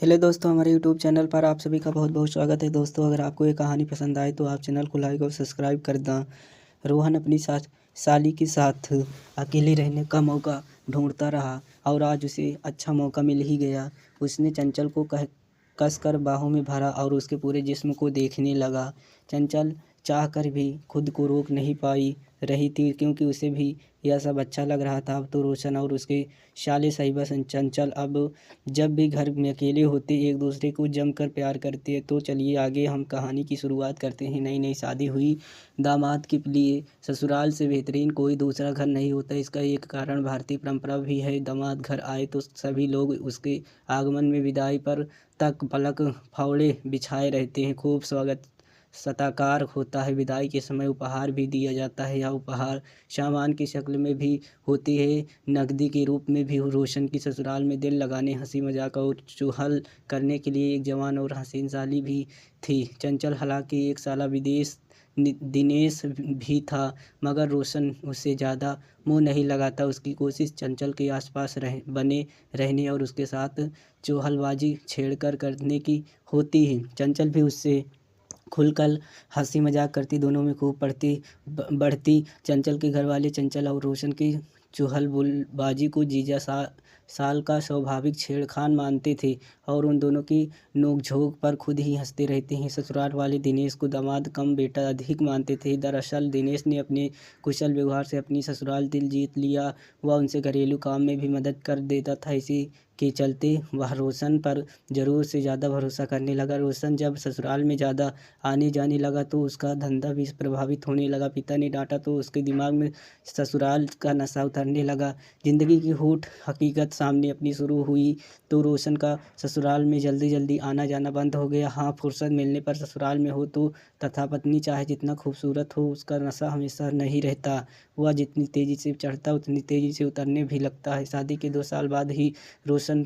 Hello दोस्तों, हमारे YouTube channel पर आप सभी का बहुत बहुत स्वागत है। दोस्तों, अगर आपको ये कहानी पसंद आए तो आप चैनल को लाइक और सब्सक्राइब कर दें। रोहन अपनी साली के साथ अकेले रहने का मौका ढूंढता रहा और आज उसे अच्छा मौका मिल ही गया। उसने चंचल को कस कर बाहों में भरा और उसके पूरे जिस्म को देखने लगा। चंचल चाह कर भी खुद को रोक नहीं पाई रही थी, क्योंकि उसे भी यह सब अच्छा लग रहा था। अब तो रोशन और उसके साले साहिबा चंचल अब जब भी घर में अकेले होते एक दूसरे को जमकर प्यार करते हैं। तो चलिए आगे हम कहानी की शुरुआत करते हैं। नई नई शादी हुई दामाद के लिए ससुराल से बेहतरीन कोई दूसरा घर नहीं होता। इसका एक कारण भारतीय परंपरा भी है। दामाद घर आए तो सभी लोग उसके आगमन में विदाई पर तक पलक फावड़े बिछाए रहते हैं। खूब स्वागत सत्कार होता है। विदाई के समय उपहार भी दिया जाता है। यह उपहार सामान की शक्ल में भी होती है, नकदी के रूप में भी। रोशन की ससुराल में दिल लगाने, हंसी मजाक और चुहल करने के लिए एक जवान और हसीन साली भी थी। चंचल हालांकि एक साला विदेश दिनेश भी था, मगर रोशन उससे ज़्यादा मुंह नहीं लगाता। उसकी कोशिश चंचल के आसपास बने रहने और उसके साथ चुहलबाजी छेड़कर करने की होती है। चंचल भी उससे खुलकर हंसी मजाक करती, दोनों में खूब बढ़ती। चंचल के घर वाले चंचल और रोशन की चुहलबाजी को जीजा साल का स्वाभाविक छेड़खान मानते थे और उन दोनों की नोकझोंक पर खुद ही हंसते रहते हैं। ससुराल वाले दिनेश को दामाद कम बेटा अधिक मानते थे। दरअसल दिनेश ने अपने कुशल व्यवहार से अपनी ससुराल दिल जीत लिया। वह उनसे घरेलू काम में भी मदद कर देता था। इसी के चलते वह रोशन पर ज़रूर से ज़्यादा भरोसा करने लगा। रोशन जब ससुराल में ज़्यादा आने जाने लगा तो उसका धंधा भी प्रभावित होने लगा। पिता ने डांटा तो उसके दिमाग में ससुराल का नशा उतरने लगा। ज़िंदगी की होठ हकीकत सामने अपनी शुरू हुई तो रोशन का ससुराल में जल्दी जल्दी आना जाना बंद हो गया। हाँ, फुर्सत मिलने पर ससुराल में हो तो तथा पत्नी चाहे जितना खूबसूरत हो, उसका नशा हमेशा नहीं रहता। वह जितनी तेज़ी से चढ़ता उतनी तेज़ी से उतरने भी लगता है। शादी के 2 साल बाद ही रोशन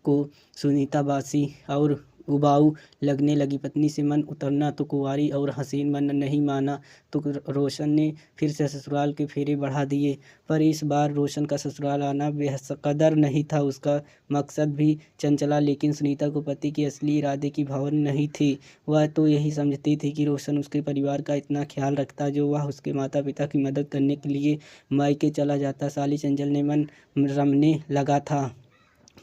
को सुनीता बासी और उबाऊ लगने लगी। पत्नी से मन उतरना तो कुंवारी और हसीन मन नहीं माना तो रोशन ने फिर से ससुराल के फेरे बढ़ा दिए। पर इस बार रोशन का ससुराल आना बेकदर नहीं था। उसका मकसद भी चंचला, लेकिन सुनीता को पति के असली इरादे की भावना नहीं थी। वह तो यही समझती थी कि रोशन उसके परिवार का इतना ख्याल रखता जो वह उसके माता पिता की मदद करने के लिए मायके चला जाता। साली चंचल ने मन रमने लगा था।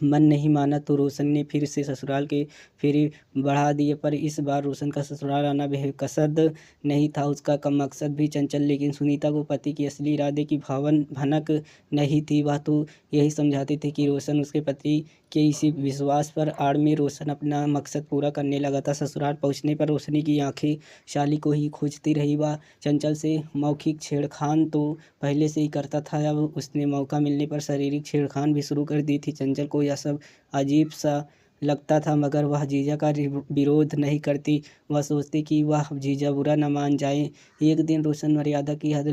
मन नहीं माना तो रोशन ने फिर से ससुराल के फेरे बढ़ा दिए। पर इस बार रोशन का ससुराल आना बेकसद नहीं था। उसका कम मकसद भी चंचल, लेकिन सुनीता को पति के असली इरादे की भनक नहीं थी। वह तो यही समझाती थी कि रोशन उसके पति के इसी विश्वास पर आड़ में रोशन अपना मकसद पूरा करने लगा था। ससुराल पहुंचने पर रोशनी की आंखें शाली को ही खोजती रही। वह चंचल से मौखिक छेड़खान तो पहले से ही करता था, अब उसने मौका मिलने पर शारीरिक छेड़खान भी शुरू कर दी थी। चंचल को यह सब अजीब सा लगता था, मगर वह जीजा का विरोध नहीं करती। वह सोचती कि वह जीजा बुरा न मान जाए। एक दिन रोशन मर्यादा की हद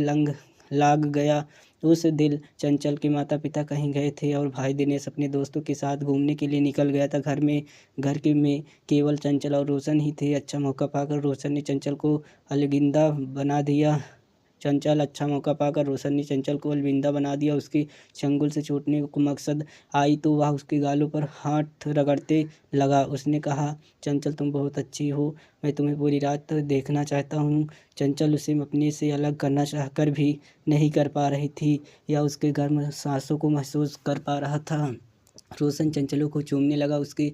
लाग गया। उस दिन चंचल के माता पिता कहीं गए थे और भाई दिनेश अपने दोस्तों के साथ घूमने के लिए निकल गया था। घर में केवल चंचल और रोशन ही थे। अच्छा मौका पाकर रोशन ने चंचल को अलविदा बना दिया। रोशन ने चंचल को अलविदा बना दिया। उसके चंगुल से छूटने को मकसद आई तो वह उसके गालों पर हाथ रगड़ते लगा। उसने कहा, चंचल तुम बहुत अच्छी हो, मैं तुम्हें पूरी रात देखना चाहता हूँ। चंचल उसे अपने से अलग करना चाहकर भी नहीं कर पा रही थी या उसके गर्म सांसों को महसूस कर पा रहा था। रोशन चंचलों को चूमने लगा, उसके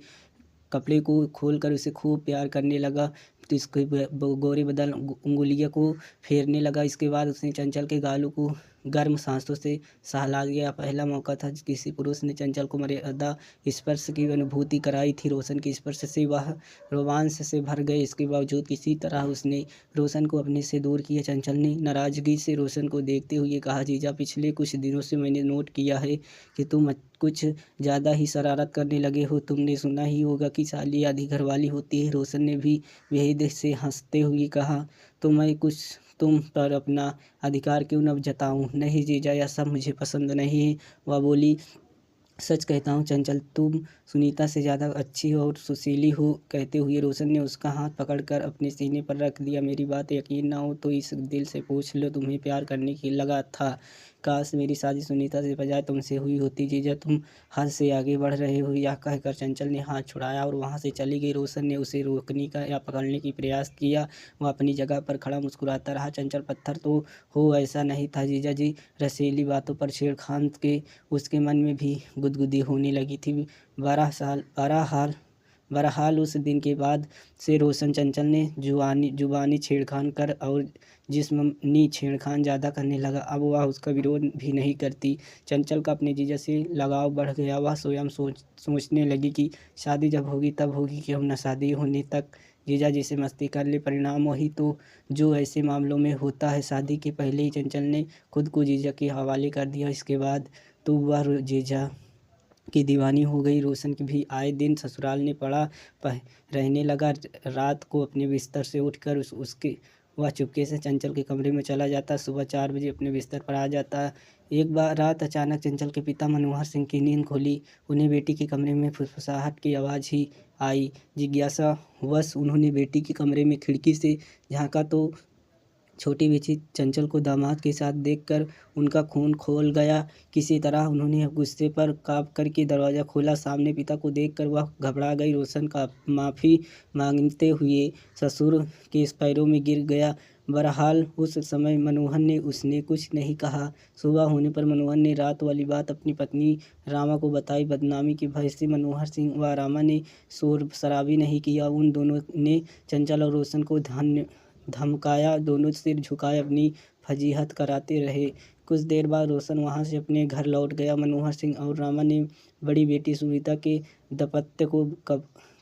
कपड़े को खोलकर उसे खूब प्यार करने लगा तो इसके गोरे बदन उंगलियों को फेरने लगा। इसके बाद उसने चंचल के गालों को गर्म सांसों से सहला दिया। पहला मौका था किसी पुरुष ने चंचल को मर्यादा स्पर्श की अनुभूति कराई थी। रोशन के स्पर्श से वह रोमांच से भर गए। इसके बावजूद किसी तरह उसने रोशन को अपने से दूर किया। चंचल ने नाराजगी से रोशन को देखते हुए कहा, जीजा पिछले कुछ दिनों से मैंने नोट किया है कि तुम कुछ ज़्यादा ही शरारत करने लगे हो। तुमने सुना ही होगा कि साली आधी घरवाली होती है। रोशन ने भी बेहद से हंसते हुए कहा, तो मैं कुछ तुम पर अपना अधिकार क्यों न जताऊं। नहीं जीजा, यह सब मुझे पसंद नहीं है। वह बोली, सच कहता हूँ चंचल, तुम सुनीता से ज़्यादा अच्छी हो और सुशीली हो। कहते हुए रोशन ने उसका हाथ पकड़कर अपने सीने पर रख दिया। मेरी बात यकीन ना हो तो इस दिल से पूछ लो, तुम्हें प्यार करने की लगा था। काश मेरी शादी सुनीता से बजाय तुमसे हुई होती। जीजा तुम हद से आगे बढ़ रहे हो। यह कहकर चंचल ने हाथ छुड़ाया और वहाँ से चली गई। रोशन ने उसे रोकने का या पकड़ने की प्रयास किया। वह अपनी जगह पर खड़ा मुस्कुराता रहा। चंचल पत्थर तो हो ऐसा नहीं था जीजा जी। रसीली बातों पर छेड़खान के उसके मन में भी गुदगुदी होने लगी थी। बहरहाल उस दिन के बाद से रोशन चंचल ने जुबानी छेड़खान कर और जिस्मानी छेड़खान ज़्यादा करने लगा। अब वह उसका विरोध भी नहीं करती। चंचल का अपने जीजा से लगाव बढ़ गया। वह स्वयं सोचने लगी कि शादी जब होगी तब होगी, क्यों न शादी होने तक जीजा जी से मस्ती कर ले। परिणाम वही तो जो ऐसे मामलों में होता है। शादी के पहले ही चंचल ने खुद को जीजा के हवाले कर दिया। इसके बाद तो वह जीजा की दीवानी हो गई। रोशन की भी आए दिन ससुराल ने पड़ा रहने लगा। रात को अपने बिस्तर से उठकर उसके वह चुपके से चंचल के कमरे में चला जाता। सुबह 4 बजे अपने बिस्तर पर आ जाता। एक बार रात अचानक चंचल के पिता मनोहर सिंह की नींद खुली। उन्हें बेटी के कमरे में फुसफुसाहट की आवाज़ ही आई। जिज्ञासावश उन्होंने बेटी के कमरे में खिड़की से झांका तो छोटी बेटी चंचल को दामाद के साथ देखकर उनका खून खौल गया। किसी तरह उन्होंने गुस्से पर काबू करके दरवाज़ा खोला। सामने पिता को देखकर वह घबरा गई। रोशन का माफ़ी मांगते हुए ससुर के पैरों में गिर गया। बहरहाल उस समय मनोहर ने उसने कुछ नहीं कहा। सुबह होने पर मनोहर ने रात वाली बात अपनी पत्नी रामा को बताई। बदनामी के भय से मनोहर सिंह व रामा ने शोर शराबी नहीं किया। उन दोनों ने चंचल और रोशन को धमकाया। दोनों सिर झुकाए अपनी फजीहत कराते रहे। कुछ देर बाद रोशन वहाँ से अपने घर लौट गया। मनोहर सिंह और रामा ने बड़ी बेटी सुनीता के दाम्पत्य को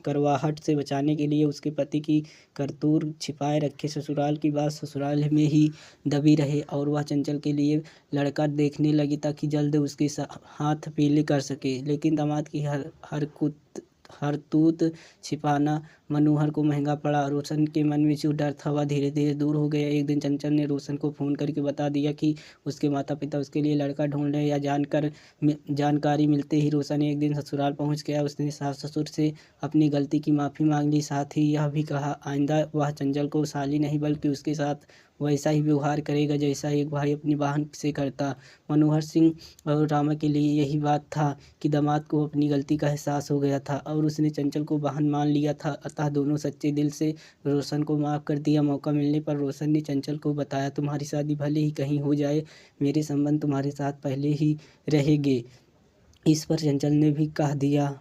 करवाहट से बचाने के लिए उसके पति की करतूत छिपाए रखे। ससुराल की बात ससुराल में ही दबी रहे और वह चंचल के लिए लड़का देखने लगी ताकि जल्द उसके हाथ पीले कर सके। लेकिन दामाद की हरकत छिपाना मनोहर को महंगा पड़ा। रोशन के मन में जो डर था वह धीरे धीरे दूर हो गया। एक दिन चंचल ने रोशन को फ़ोन करके बता दिया कि उसके माता पिता उसके लिए लड़का ढूंढ रहे हैं। जानकारी मिलते ही रोशन एक दिन ससुराल पहुंच गया। उसने सास ससुर से अपनी गलती की माफ़ी मांग ली। साथ ही यह भी कहा आइंदा वह चंचल को साली नहीं बल्कि उसके साथ वैसा ही व्यवहार करेगा जैसा एक भाई अपनी बहन से करता। मनोहर सिंह और रामा के लिए यही बात था कि दामाद को अपनी गलती का एहसास हो गया था और उसने चंचल को बहन मान लिया था। अतः दोनों सच्चे दिल से रोशन को माफ़ कर दिया। मौका मिलने पर रोशन ने चंचल को बताया, तुम्हारी शादी भले ही कहीं हो जाए, मेरे संबंध तुम्हारे साथ पहले ही रहेंगे। इस पर चंचल ने भी कह दिया,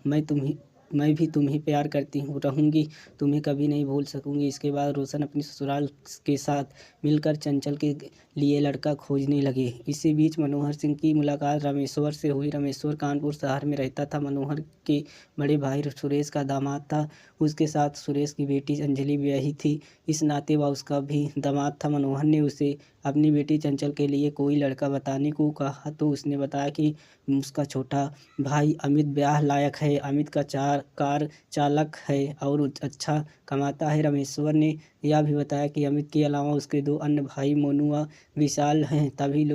मैं भी तुम्हें प्यार करती हूँ, रहूँगी, तुम्हें कभी नहीं भूल सकूँगी। इसके बाद रोशन अपनी ससुराल के साथ मिलकर चंचल के लिए लड़का खोजने लगे। इसी बीच मनोहर सिंह की मुलाकात रामेश्वर से हुई। रामेश्वर कानपुर शहर में रहता था। मनोहर के बड़े भाई सुरेश का दामाद था। उसके साथ सुरेश की बेटी अंजलि ब्याही थी। इस नाते वह उसका भी दामाद था। मनोहर ने उसे अपनी बेटी चंचल के लिए कोई लड़का बताने को कहा तो उसने बताया कि उसका छोटा भाई अमित ब्याह लायक है। अमित का कार चालक है और अच्छा कमाता है। रामेश्वर ने यह भी बताया कि अमित के अलावा उसके 2 अन्य भाई मोनू व विशाल हैं।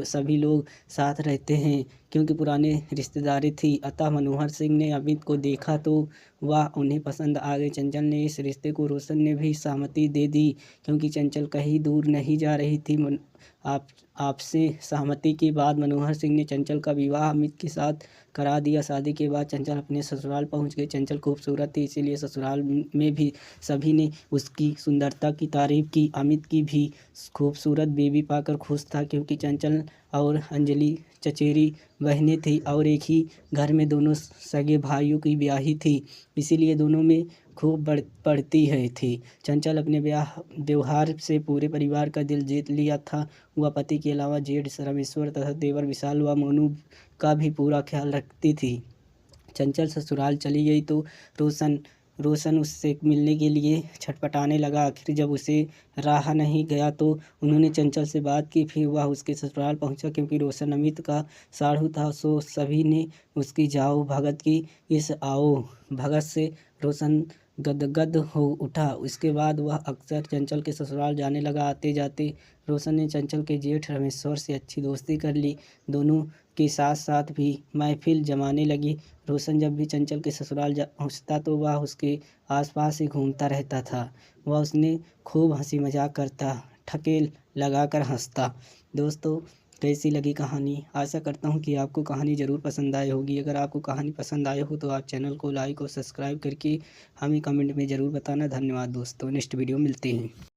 सभी लोग साथ रहते हैं क्योंकि पुराने रिश्तेदारी थी। अतः मनोहर सिंह ने अमित को देखा तो वह उन्हें पसंद आ गए। चंचल ने इस रिश्ते को रोशन ने भी सहमति दे दी क्योंकि चंचल कहीं दूर नहीं जा रही थी। आपसे सहमति के बाद मनोहर सिंह ने चंचल का विवाह अमित के साथ करा दिया। शादी के बाद चंचल अपने ससुराल पहुंच गई। चंचल खूबसूरत थी, इसीलिए ससुराल में भी सभी ने उसकी सुंदरता की तारीफ की। अमित की भी खूबसूरत बेबी पाकर खुश था क्योंकि चंचल और अंजलि चचेरी बहनें थी और एक ही घर में दोनों सगे भाइयों की ब्याही थी, इसीलिए दोनों में खूब पड़ती है थी। चंचल अपने व्यवहार से पूरे परिवार का दिल जीत लिया था। वह पति के अलावा जेठ रामेश्वर तथा देवर विशाल व मोनू का भी पूरा ख्याल रखती थी। चंचल ससुराल चली गई तो रोशन उससे मिलने के लिए छटपटाने लगा। आखिर जब उसे रहा नहीं गया तो उन्होंने चंचल से बात की। फिर वह उसके ससुराल पहुंचा क्योंकि रोशन अमित का साढ़ू था। सभी ने उसकी जाओ भगत की। इस आओ भगत से रोशन गदगद हो उठा। उसके बाद वह अक्सर चंचल के ससुराल जाने लगा। आते जाते रोशन ने चंचल के जेठ रामेश्वर से अच्छी दोस्ती कर ली। दोनों के साथ साथ भी महफिल जमाने लगी। रोशन जब भी चंचल के ससुराल पहुँचता तो वह उसके आसपास ही घूमता रहता था। वह उसने खूब हंसी मजाक करता, ठकेल लगाकर हंसता। दोस्तों, कैसी लगी कहानी? आशा करता हूँ कि आपको कहानी ज़रूर पसंद आई होगी। अगर आपको कहानी पसंद आई हो तो आप चैनल को लाइक और सब्सक्राइब करके हमें कमेंट में ज़रूर बताना। धन्यवाद दोस्तों, नेक्स्ट वीडियो मिलते हैं।